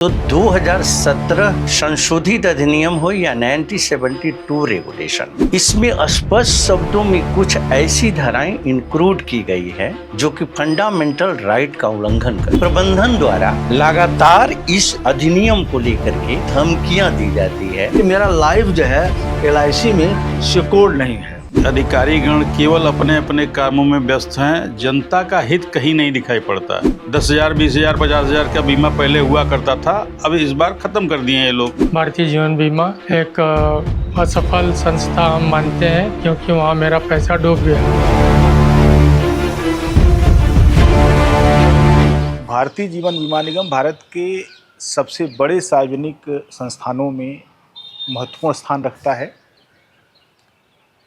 तो 2017 संशोधित अधिनियम हो या 1972 रेगुलेशन, इसमें स्पष्ट शब्दों में कुछ ऐसी धाराएं इंक्लूड की गई है जो कि फंडामेंटल राइट का उल्लंघन कर प्रबंधन द्वारा लगातार इस अधिनियम को लेकर के धमकियां दी जाती है कि मेरा लाइफ जो है LIC में सिक्योर्ड नहीं है। अधिकारीगण केवल अपने अपने कामों में व्यस्त हैं, जनता का हित कहीं नहीं दिखाई पड़ता। 10,000, 20,000, 50,000 का बीमा पहले हुआ करता था, अब इस बार खत्म कर दिए हैं ये लोग। भारतीय जीवन बीमा एक असफल संस्था हम मानते हैं, क्योंकि वहाँ मेरा पैसा डूब गया। भारतीय जीवन बीमा निगम भारत के सबसे बड़े सार्वजनिक संस्थानों में महत्वपूर्ण स्थान रखता है।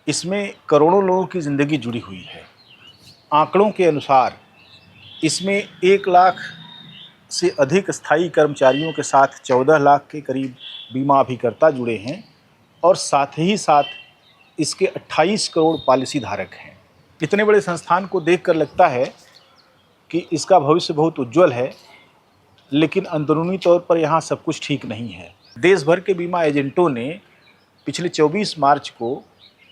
इसमें करोड़ों लोगों की ज़िंदगी जुड़ी हुई है। आंकड़ों के अनुसार इसमें 1 लाख से अधिक स्थायी कर्मचारियों के साथ 14 लाख के करीब बीमा अभिकर्ता जुड़े हैं और साथ ही साथ इसके 28 करोड़ पॉलिसी धारक हैं। इतने बड़े संस्थान को देखकर लगता है कि इसका भविष्य बहुत उज्जवल है, लेकिन अंदरूनी तौर पर यहाँ सब कुछ ठीक नहीं है। देश भर के बीमा एजेंटों ने पिछले 24 मार्च को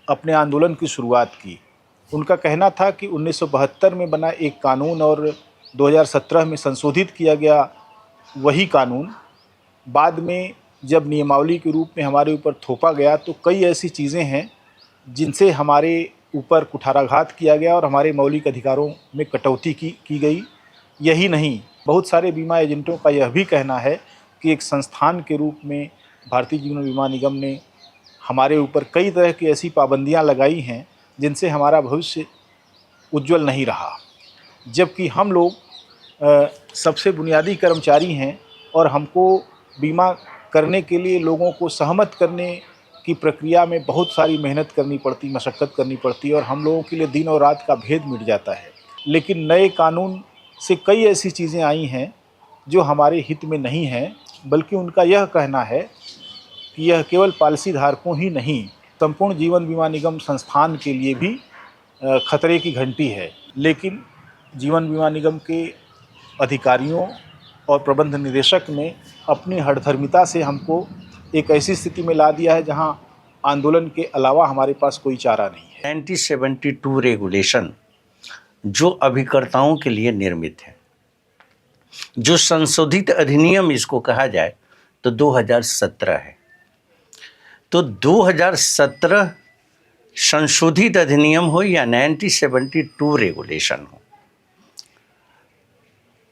अपने आंदोलन की शुरुआत की। उनका कहना था कि 1972 में बना एक कानून और 2017 में संशोधित किया गया वही कानून बाद में जब नियमावली के रूप में हमारे ऊपर थोपा गया, तो कई ऐसी चीज़ें हैं जिनसे हमारे ऊपर कुठाराघात किया गया और हमारे मौलिक अधिकारों में कटौती की गई। यही नहीं, बहुत सारे बीमा एजेंटों का यह भी कहना है कि एक संस्थान के रूप में भारतीय जीवन बीमा निगम ने हमारे ऊपर कई तरह की ऐसी पाबंदियां लगाई हैं जिनसे हमारा भविष्य उज्जवल नहीं रहा, जबकि हम लोग सबसे बुनियादी कर्मचारी हैं और हमको बीमा करने के लिए लोगों को सहमत करने की प्रक्रिया में बहुत सारी मेहनत करनी पड़ती, मशक्क़त करनी पड़ती और हम लोगों के लिए दिन और रात का भेद मिट जाता है। लेकिन नए कानून से कई ऐसी चीज़ें आई हैं जो हमारे हित में नहीं हैं, बल्कि उनका यह कहना है कि यह केवल पॉलिसी धारकों ही नहीं, संपूर्ण जीवन बीमा निगम संस्थान के लिए भी खतरे की घंटी है। लेकिन जीवन बीमा निगम के अधिकारियों और प्रबंध निदेशक ने अपनी हठधर्मिता से हमको एक ऐसी स्थिति में ला दिया है जहां आंदोलन के अलावा हमारे पास कोई चारा नहीं है। 1972 रेगुलेशन जो अभिकर्ताओं के लिए निर्मित है, जो संशोधित अधिनियम इसको कहा जाए तो 2017 है। तो 2017 संशोधित अधिनियम हो या 1972 रेगुलेशन हो,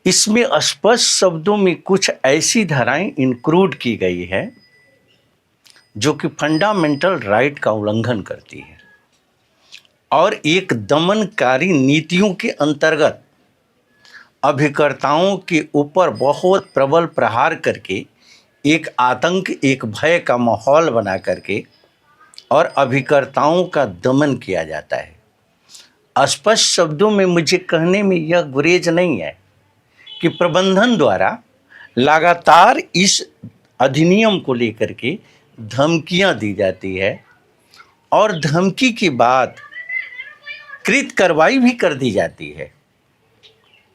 इसमें स्पष्ट शब्दों में कुछ ऐसी धाराएं इंक्लूड की गई है जो कि फंडामेंटल राइट का उल्लंघन करती है और एक दमनकारी नीतियों के अंतर्गत अभिकर्ताओं के ऊपर बहुत प्रबल प्रहार करके एक आतंक, एक भय का माहौल बना करके और अभिकर्ताओं का दमन किया जाता है। स्पष्ट शब्दों में मुझे कहने में यह गुरेज नहीं है कि प्रबंधन द्वारा लगातार इस अधिनियम को लेकर के धमकियां दी जाती है और धमकी के बाद कृत कार्रवाई भी कर दी जाती है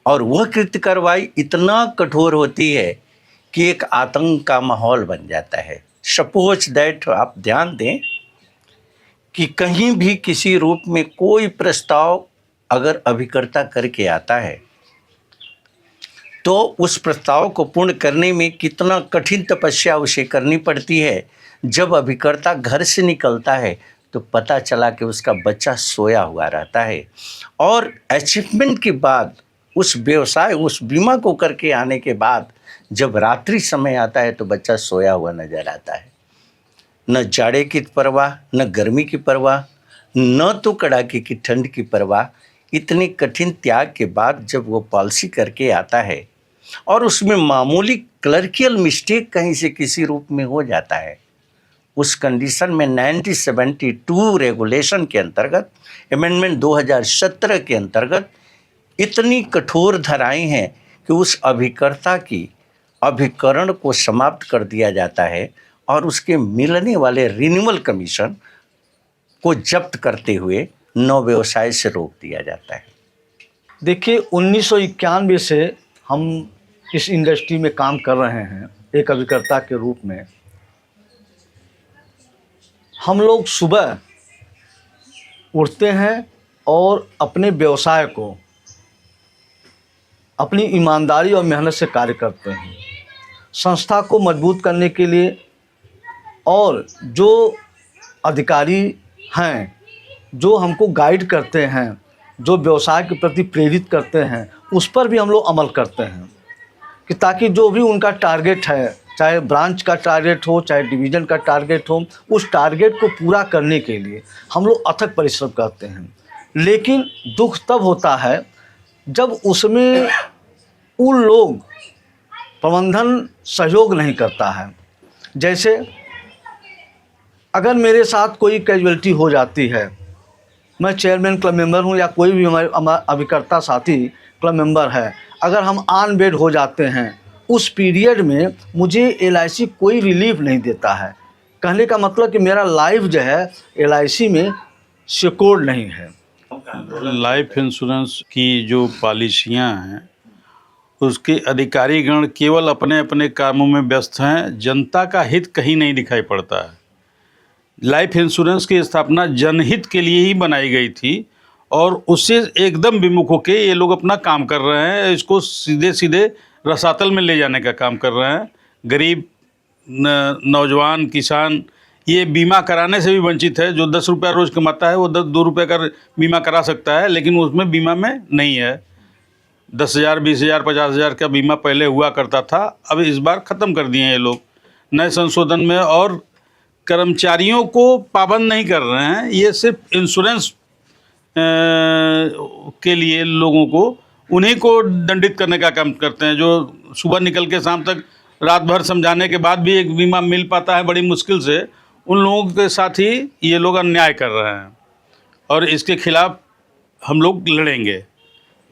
और वह कृत कार्रवाई इतना कठोर होती है कि एक आतंक का माहौल बन जाता है। सपोज दैट आप ध्यान दें कि कहीं भी किसी रूप में कोई प्रस्ताव अगर अभिकर्ता करके आता है तो उस प्रस्ताव को पूर्ण करने में कितना कठिन तपस्या उसे करनी पड़ती है। जब अभिकर्ता घर से निकलता है तो पता चला कि उसका बच्चा सोया हुआ रहता है और अचीवमेंट के बाद उस व्यवसाय, उस बीमा को करके आने के बाद जब रात्रि समय आता है तो बच्चा सोया हुआ नजर आता है। न जाड़े की परवाह, न गर्मी की परवाह, न तो कड़ाके की ठंड की परवाह। इतने कठिन त्याग के बाद जब वो पॉलिसी करके आता है और उसमें मामूली क्लर्कियल मिस्टेक कहीं से किसी रूप में हो जाता है, उस कंडीशन में 1972 रेगुलेशन के अंतर्गत, अमेंडमेंट 2017 के अंतर्गत इतनी कठोर धाराएं हैं कि उस अभिकर्ता की अभिकरण को समाप्त कर दिया जाता है और उसके मिलने वाले रिन्यूअल कमीशन को जब्त करते हुए नव व्यवसाय से रोक दिया जाता है। देखिए, 1991 से हम इस इंडस्ट्री में काम कर रहे हैं। एक अभिकर्ता के रूप में हम लोग सुबह उठते हैं और अपने व्यवसाय को अपनी ईमानदारी और मेहनत से कार्य करते हैं। संस्था को मजबूत करने के लिए और जो अधिकारी हैं, जो हमको गाइड करते हैं, जो व्यवसाय के प्रति प्रेरित करते हैं, उस पर भी हम लोग अमल करते हैं कि ताकि जो भी उनका टारगेट है, चाहे ब्रांच का टारगेट हो, चाहे डिवीज़न का टारगेट हो, उस टारगेट को पूरा करने के लिए हम लोग अथक परिश्रम करते हैं। लेकिन दुख तब होता है जब उसमें उन लोग प्रबंधन सहयोग नहीं करता है। जैसे अगर मेरे साथ कोई कैजुअलिटी हो जाती है, मैं चेयरमैन क्लब मेंबर हूं या कोई भी हमारा अभिकर्ता साथी क्लब मेंबर है, अगर हम ऑन बेड हो जाते हैं, उस पीरियड में मुझे LIC कोई रिलीफ नहीं देता है। कहने का मतलब कि मेरा लाइफ जो है LIC में सिक्योर्ड नहीं है। लाइफ इंश्योरेंस की जो पॉलिसियां हैं उसके अधिकारीगण केवल अपने अपने कामों में व्यस्त हैं, जनता का हित कहीं नहीं दिखाई पड़ता है। लाइफ इंश्योरेंस की स्थापना जनहित के लिए ही बनाई गई थी और उससे एकदम विमुख होकर ये लोग अपना काम कर रहे हैं। इसको सीधे सीधे रसातल में ले जाने का काम कर रहे हैं। गरीब नौजवान किसान ये बीमा कराने से भी वंचित है। जो 10 रुपया रोज़ कमाता है वो 2 रुपये का बीमा करा सकता है, लेकिन उसमें बीमा में नहीं है। 10,000, 20,000, 50,000 का बीमा पहले हुआ करता था, अब इस बार ख़त्म कर दिए हैं ये लोग नए संशोधन में। और कर्मचारियों को पाबंद नहीं कर रहे हैं, ये सिर्फ इंश्योरेंस के लिए लोगों को, उन्हीं को दंडित करने का काम करते हैं। जो सुबह निकल के शाम तक रात भर समझाने के बाद भी एक बीमा मिल पाता है बड़ी मुश्किल से, उन लोगों के साथ ही ये लोग अन्याय कर रहे हैं और इसके खिलाफ हम लोग लड़ेंगे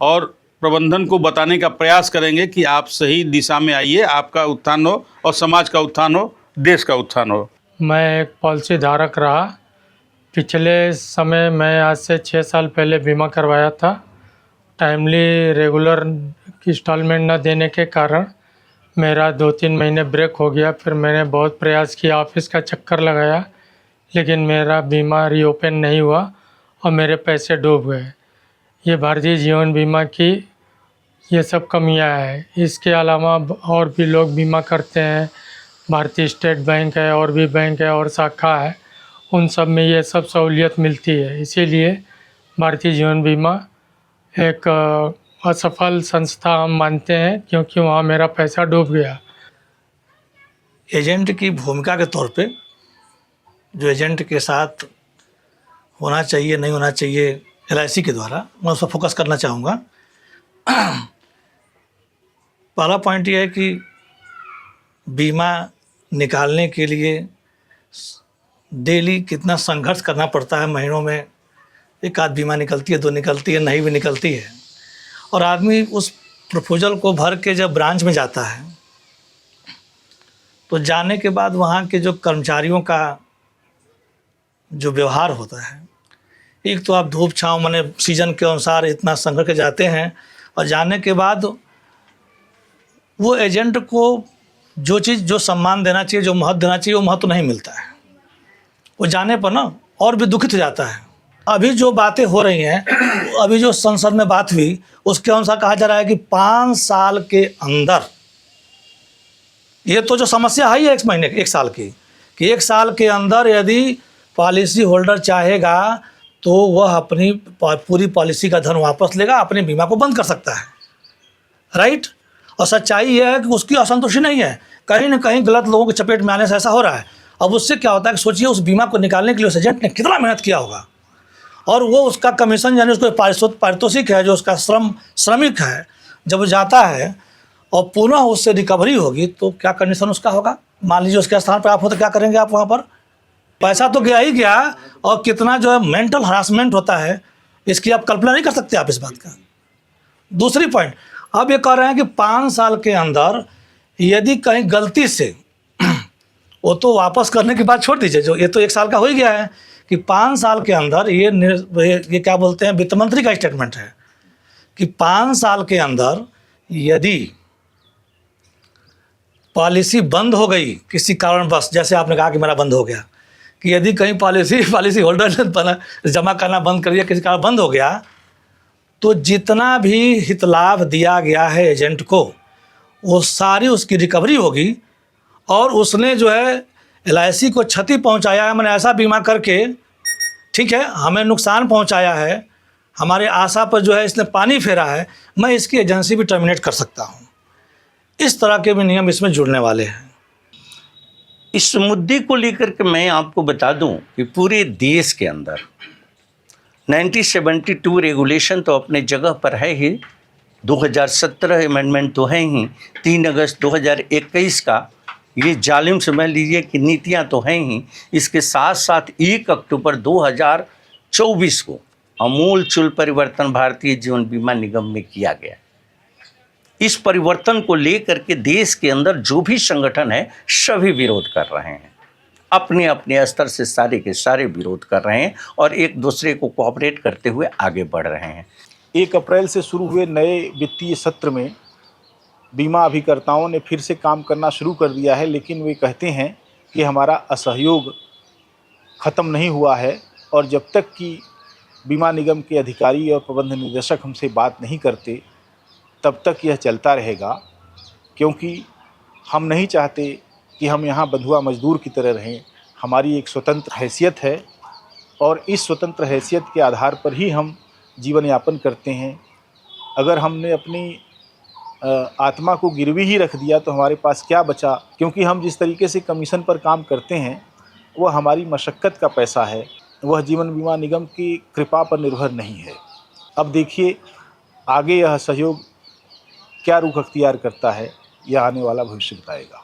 और प्रबंधन को बताने का प्रयास करेंगे कि आप सही दिशा में आइए, आपका उत्थान हो और समाज का उत्थान हो, देश का उत्थान हो। मैं एक पॉलिसी धारक रहा। पिछले समय मैं आज से 6 साल पहले बीमा करवाया था। टाइमली रेगुलर इंस्टॉलमेंट न देने के कारण मेरा 2-3 महीने ब्रेक हो गया। फिर मैंने बहुत प्रयास किया, ऑफिस का चक्कर लगाया, लेकिन मेरा बीमा रीओपन नहीं हुआ और मेरे पैसे डूब गए। ये भारतीय जीवन बीमा की ये सब कमियां हैं। इसके अलावा और भी लोग बीमा करते हैं, भारतीय स्टेट बैंक है और भी बैंक है और शाखा है, उन सब में ये सब सहूलियत मिलती है। इसीलिए भारतीय जीवन बीमा एक असफल संस्था हम मानते हैं, क्योंकि वहाँ मेरा पैसा डूब गया। एजेंट की भूमिका के तौर पे जो एजेंट के साथ होना चाहिए नहीं होना चाहिए LIC के द्वारा, मैं उस पर फोकस करना चाहूँगा। पहला पॉइंट ये है कि बीमा निकालने के लिए डेली कितना संघर्ष करना पड़ता है। महीनों में एक आध बीमा निकलती है, 2 निकलती है, नहीं भी निकलती है। और आदमी उस प्रपोजल को भर के जब ब्रांच में जाता है तो जाने के बाद वहाँ के जो कर्मचारियों का जो व्यवहार होता है, एक तो आप धूप छाँव माने सीजन के अनुसार इतना संघर्ष के जाते हैं और जाने के बाद वो एजेंट को जो चीज़, जो सम्मान देना चाहिए, जो महत्व देना चाहिए, वो महत्व नहीं मिलता है। वो जाने पर ना और भी दुखित हो जाता है। अभी जो बातें हो रही हैं, अभी जो संसद में बात हुई, उसके अनुसार कहा जा रहा है कि 5 साल के अंदर, ये तो जो समस्या है 1 साल की, कि 1 साल के अंदर यदि पॉलिसी होल्डर चाहेगा तो वह अपनी पूरी पॉलिसी का धन वापस लेगा, अपने बीमा को बंद कर सकता है, राइट। और सच्चाई यह है कि उसकी असंतुष्टि नहीं है, कहीं ना कहीं गलत लोगों की चपेट में आने से ऐसा हो रहा है। अब उससे क्या होता है कि सोचिए उस बीमा को निकालने के लिए उस एजेंट ने कितना मेहनत किया होगा, और वो उसका कमीशन यानी उसको पारितोषिक है, जो उसका श्रमिक है, जब वो जाता है और पुनः उससे रिकवरी होगी तो क्या कंडीशन उसका होगा। मान लीजिए उसके स्थान पर आप हो तो क्या करेंगे आप वहाँ पर? पैसा तो गया ही गया, और कितना जो है मेंटल हरासमेंट होता है, इसकी आप कल्पना नहीं कर सकते आप इस बात का। दूसरी पॉइंट, अब ये कह रहे हैं कि 5 साल के अंदर यदि कहीं गलती से वो तो वापस करने की बात छोड़ दीजिए, जो ये तो 1 साल का हो ही गया है, कि 5 साल के अंदर ये क्या बोलते हैं, वित्त मंत्री का स्टेटमेंट है कि 5 साल के अंदर यदि पॉलिसी बंद हो गई किसी कारणवश, जैसे आपने कहा कि मेरा बंद हो गया, कि यदि कहीं पॉलिसी होल्डर ने जमा करना बंद कर दिया, किसी कारण बंद हो गया, तो जितना भी हितलाभ दिया गया है एजेंट को, वो सारी उसकी रिकवरी होगी। और उसने जो है LIC को क्षति पहुंचाया है, मैंने ऐसा बीमा करके, ठीक है, हमें नुकसान पहुंचाया है, हमारे आशा पर जो है इसने पानी फेरा है, मैं इसकी एजेंसी भी टर्मिनेट कर सकता हूं। इस तरह के भी नियम इसमें जुड़ने वाले हैं। इस मुद्दे को लेकर के मैं आपको बता दूं कि पूरे देश के अंदर 1972 रेगुलेशन तो अपने जगह पर है ही, 2017 अमेंडमेंट तो है ही, 3 अगस्त 2021 का ये जालिम समझ लीजिए कि नीतियां तो हैं ही। इसके साथ साथ 1 अक्टूबर 2024 को अमूलचूल परिवर्तन भारतीय जीवन बीमा निगम में किया गया। इस परिवर्तन को लेकर के देश के अंदर जो भी संगठन है सभी विरोध कर रहे हैं, अपने अपने स्तर से सारे के सारे विरोध कर रहे हैं और एक दूसरे को कोऑपरेट करते हुए आगे बढ़ रहे हैं। 1 अप्रैल से शुरू हुए नए वित्तीय सत्र में बीमा अभिकर्ताओं ने फिर से काम करना शुरू कर दिया है, लेकिन वे कहते हैं कि हमारा असहयोग ख़त्म नहीं हुआ है और जब तक कि बीमा निगम के अधिकारी और प्रबंध निदेशक हमसे बात नहीं करते तब तक यह चलता रहेगा, क्योंकि हम नहीं चाहते कि हम यहाँ बंधुआ मजदूर की तरह रहें। हमारी एक स्वतंत्र हैसियत है और इस स्वतंत्र हैसियत के आधार पर ही हम जीवन यापन करते हैं। अगर हमने अपनी आत्मा को गिरवी ही रख दिया तो हमारे पास क्या बचा, क्योंकि हम जिस तरीके से कमीशन पर काम करते हैं वह हमारी मशक्क़त का पैसा है, वह जीवन बीमा निगम की कृपा पर निर्भर नहीं है। अब देखिए आगे यह सहयोग क्या रुख अख्तियार करता है, यह आने वाला भविष्य बताएगा।